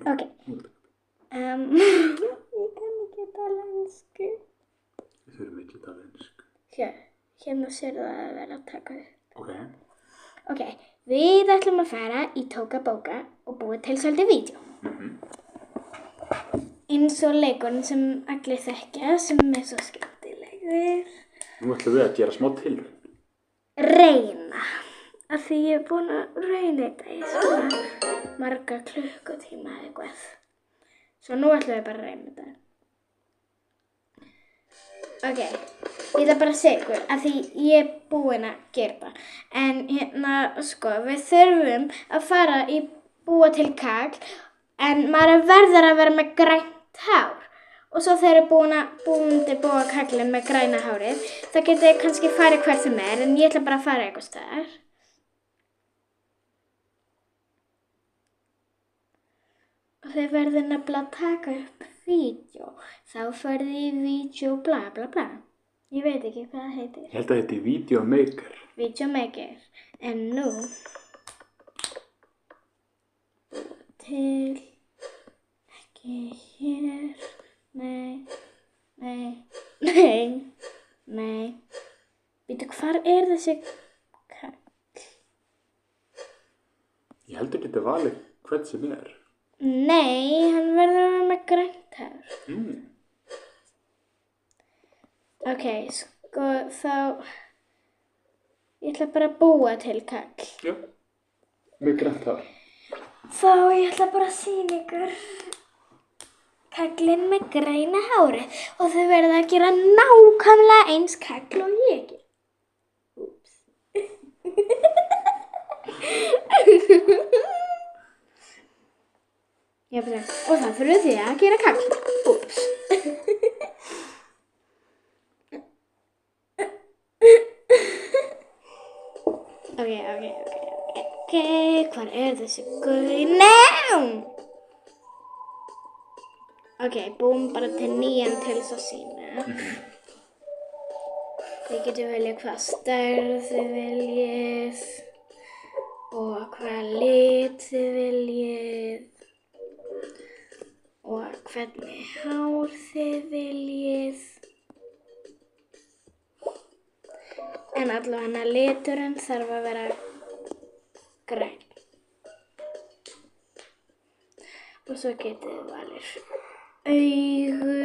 Ok. Ég kann ekki tala ensku. Við þurfum ekki að tala ensku. Hérna sérðu að vera að taka upp. Ok. Ok, við ætlum að fara í Tóka Bóka og búa til svolítið vídeo. Eins og leikurinn sem allir þekkja, sem svo skemmtilegur. Nú ætlum við að gera smá tilraun. Reyna. Af því ég búin að reyna þetta í svona marga klukkutíma eða eitthvað. Svo nú ætlum við bara að reyna þetta. Ok, ég ætla bara að segja ykkur, af því ég búin að gera það. En við þurfum að fara í búa til kagl, en maður verður að vera með grænt hár. Og svo þegar búið búa kaglinn með græna hárið, það getur kannski farið hvert sem en ég ætla bara að fara eitthvað staðar. Og þau verður nefnilega að taka upp vídeo. Þá ferði í vídeo bla bla bla. Ég veit ekki hvað það heitir. Ég held að þetta er Videomaker. Videomaker. En nú til ekki hér. Nei. Veitu, hvar er þessi kall? Ég held að geta valið hvern sem er. Nei, hann verður að vera með grænt hár. Ok, þá ég ætla bara að búa til kall. Já, með grænt hár. Þá ég ætla bara að sýna ykkur kallinn með græna hárið og þau verða að gera nákvæmlega eins kall og ég ger. Úps. Og það fyrir þið að gera kall. Úps. Ok, hvar er þessi guð? Nei! Ok, búum bara til nýjan til þess að sýna. Þið getur veljað hvað stærð þið viljið og hvað lit þið viljið og hvernig hár þið viljið. En allavega liturinn þarf að vera grænn. Og svo getið þið valið augu.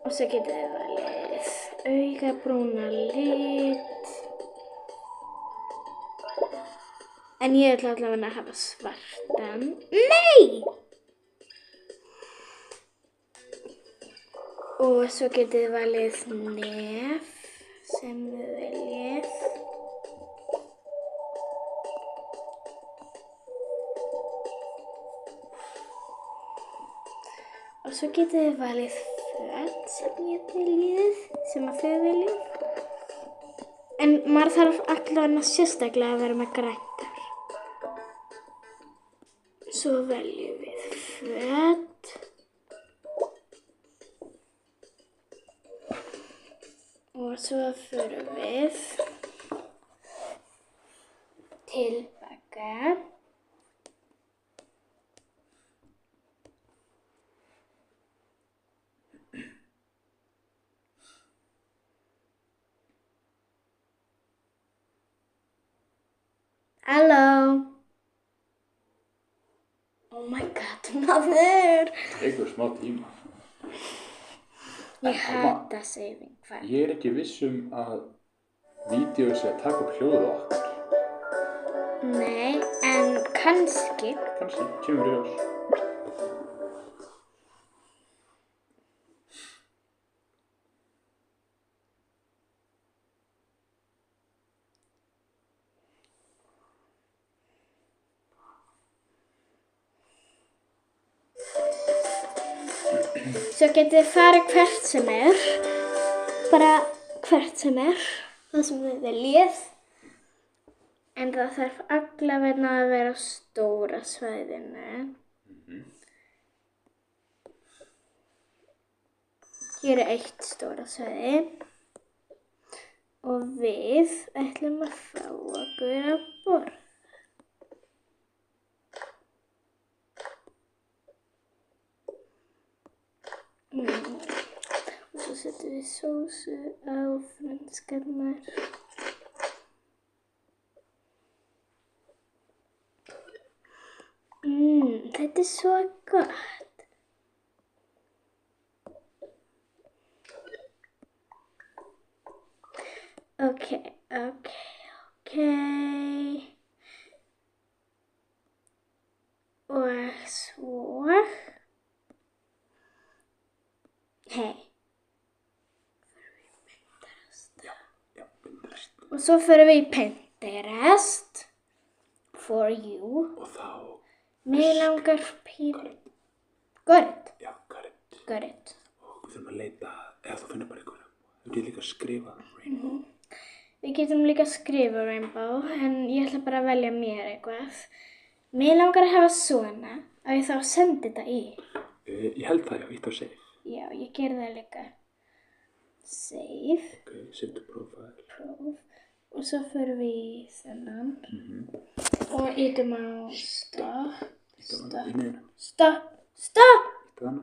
Og svo getið þið valið augabrúna lit. En ég ætla allavega að hafa svartan. Nei! Og svo getið þið valið nef sem þið viljið. Og svo getið þið valið föt sem þið viljið. En maður þarf allavega sérstaklega að vera með grænt hár. Svo veljum við föt. Og svo förum við tilbaka. Halló. Oh my god, maður. Tekur smá tíma. Ég hata saving file. Ég er ekki viss að vídeó sé að taka upp hljóðið okkar. Nei, en kannski. Kannski, kemur í ljós. Svo getið þið farið hvert sem er. Bara hvert sem er. Það sem þið viljið. En það þarf allavega að vera á stóra svæðinu. Hér er eitt stóra svæði. Og við ætlum að fá okkur að borða. setjum við sósu á franskarnar. Þetta er svo gott. Ok. Og svo. Hei. Og svo förum við í Pinterest. For you. Og þá... Mig langar Got it. Og við þurfum að leita, eða þú finnur bara eitthvað. Þú getur líka að skrifa rainbow. Við getum líka að skrifa rainbow, en ég ætla bara að velja mér eitthvað. Mig langar að hafa svona, að ég þá sendi þetta í. Ég held það, já, ítt á save. Já, ég gerði það líka. Save. Ok, save to profile. Og svo förum við í þennan. Og ítum á stopp. Ítt á hann í miðuna. Stopp! Ítt á hann.